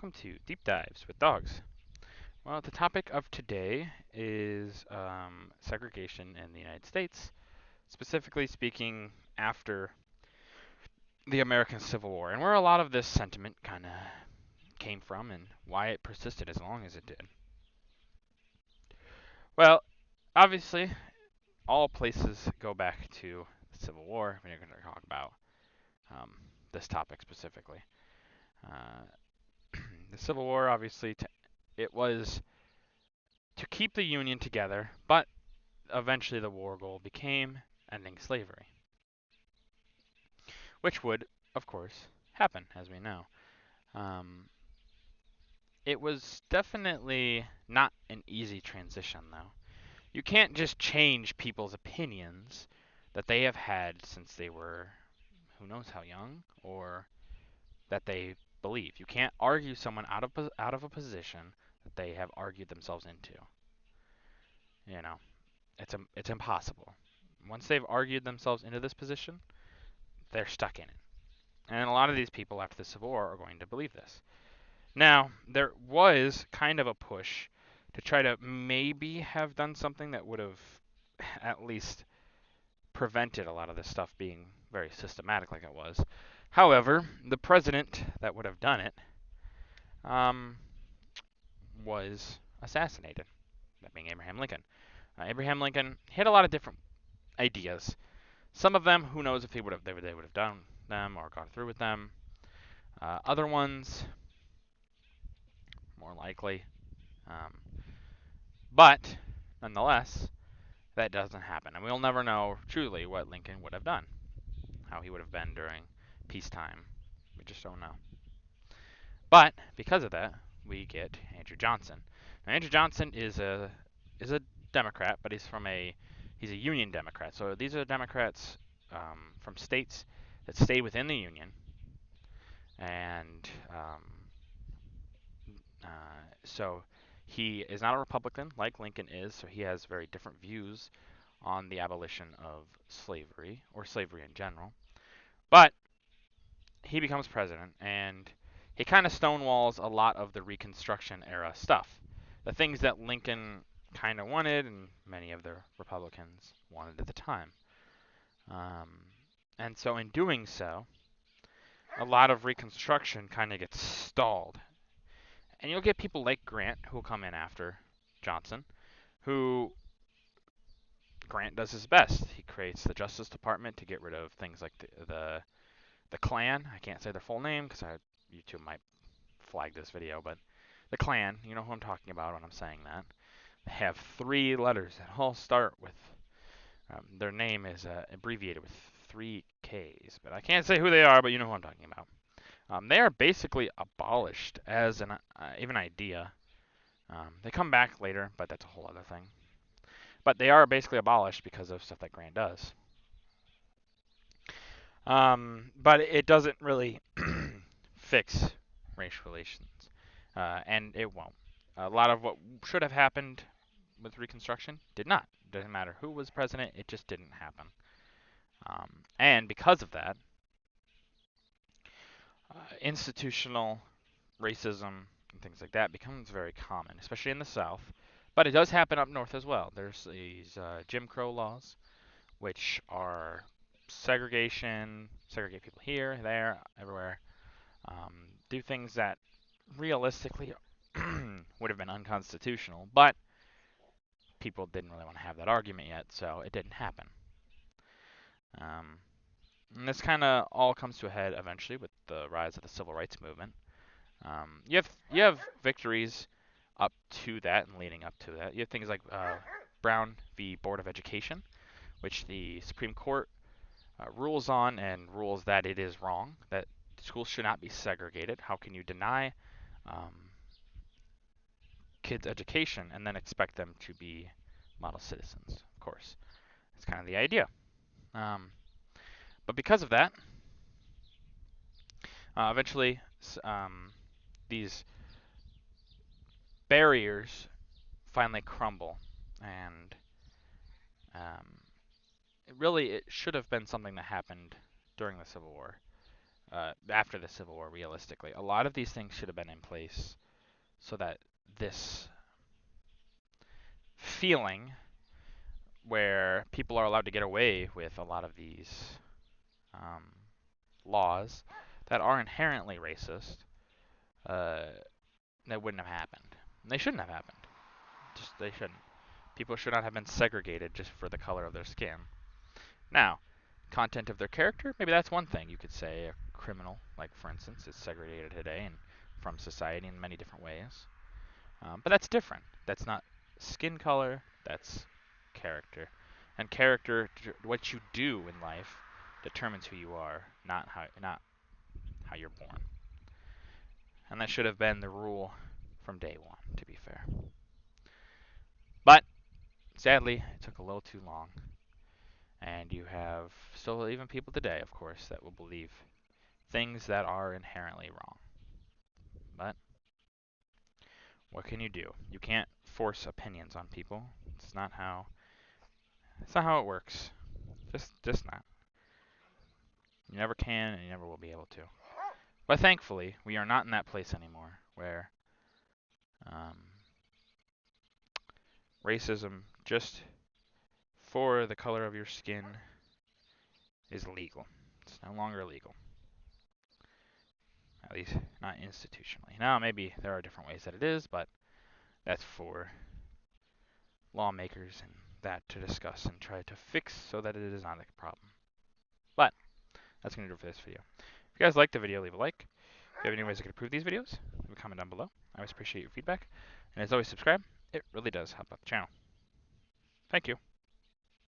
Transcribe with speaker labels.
Speaker 1: welcome to Deep Dives with Dogs. Well, the topic of today is segregation in the United States, specifically speaking after the American Civil War, and where a lot of this sentiment kind of came from and why it persisted as long as it did. Well, obviously, all places go back to the Civil War when you're going to talk about um, this topic specifically. Uh, the Civil War, obviously, it was to keep the Union together, but eventually the war goal became ending slavery, which would, of course, happen, as we know. Um, it was definitely not an easy transition, though. You can't just change people's opinions that they have had since they were who knows how young, or that they believe. You can't argue someone out of a position that they have argued themselves into. You know, it's impossible. Once they've argued themselves into this position, they're stuck in it. And a lot of these people after the Civil War are going to believe this. Now, there was kind of a push to try to maybe have done something that would have at least prevented a lot of this stuff being very systematic like it was. However, the president that would have done it um, was assassinated, that being Abraham Lincoln. Abraham Lincoln had a lot of different ideas. Some of them, who knows if they would have done them or gone through with them. Other ones, more likely. Um, but nonetheless, that doesn't happen, and we'll never know truly what Lincoln would have done, how he would have been during peacetime. We just don't know. But because of that, we get Andrew Johnson. Now, Andrew Johnson is a Democrat, but he's a Union Democrat. So these are Democrats from states that stay within the Union, and so he is not a Republican like Lincoln is. So he has very different views on the abolition of slavery or slavery in general. But he becomes president, and he kind of stonewalls a lot of the Reconstruction era stuff. The things that Lincoln kind of wanted, and many of the Republicans wanted at the time. Um, and so, in doing so, a lot of Reconstruction kind of gets stalled. And you'll get people like Grant who will come in after Johnson, who Grant does his best. He creates the Justice Department to get rid of things like the Klan. I can't say their full name because YouTube might flag this video, but the Klan, you know who I'm talking about when I'm saying that. They have 3 letters that all start with their name is abbreviated with 3 Ks, but I can't say who they are, but you know who I'm talking about. They are basically abolished as an even idea. They come back later, but that's a whole other thing. But they are basically abolished because of stuff that Grant does. But it doesn't really fix race relations, and it won't. A lot of what should have happened with Reconstruction did not. Doesn't matter who was president, it just didn't happen. And because of that, institutional racism and things like that becomes very common, especially in the South. But it does happen up north as well. There's these Jim Crow laws, which are segregate people here, there, everywhere. Do things that realistically would have been unconstitutional, but people didn't really want to have that argument yet, so it didn't happen. Um, and this kind of all comes to a head eventually with the rise of the civil rights movement. You have victories up to that and leading up to that. You have things like Brown v. Board of Education, which the Supreme Court rules on and rules that it is wrong, that schools should not be segregated. How can you deny kids education and then expect them to be model citizens? Of course, that's kind of the idea. But because of that, eventually these barriers finally crumble, and it should have been something that happened during the Civil War. after the Civil War, realistically. A lot of these things should have been in place so that this feeling where people are allowed to get away with a lot of these um, laws that are inherently racist, uh, that wouldn't have happened. They shouldn't have happened. Just they shouldn't. People should not have been segregated just for the color of their skin. Now, content of their character, maybe that's one thing you could say. A criminal, like for instance, is segregated today and from society in many different ways. But that's different. That's not skin color. That's character. And character, what you do in life, determines who you are, not how you're born. And that should have been the rule from day one, to be fair. But sadly, it took a little too long. And you have still even people today, of course, that will believe things that are inherently wrong. But what can you do? You can't force opinions on people. It's not how it works. Just not. You never can and you never will be able to. But thankfully, we are not in that place anymore where um, racism just for the color of your skin is legal. It's no longer legal. At least not institutionally. Now, maybe there are different ways that it is, but that's for lawmakers and that to discuss and try to fix so that it is not a problem. But that's going to do it for this video. If you guys liked the video, leave a like. If you have any ways I could improve these videos, leave a comment down below. I always appreciate your feedback. And as always, subscribe. It really does help out the channel. Thank you.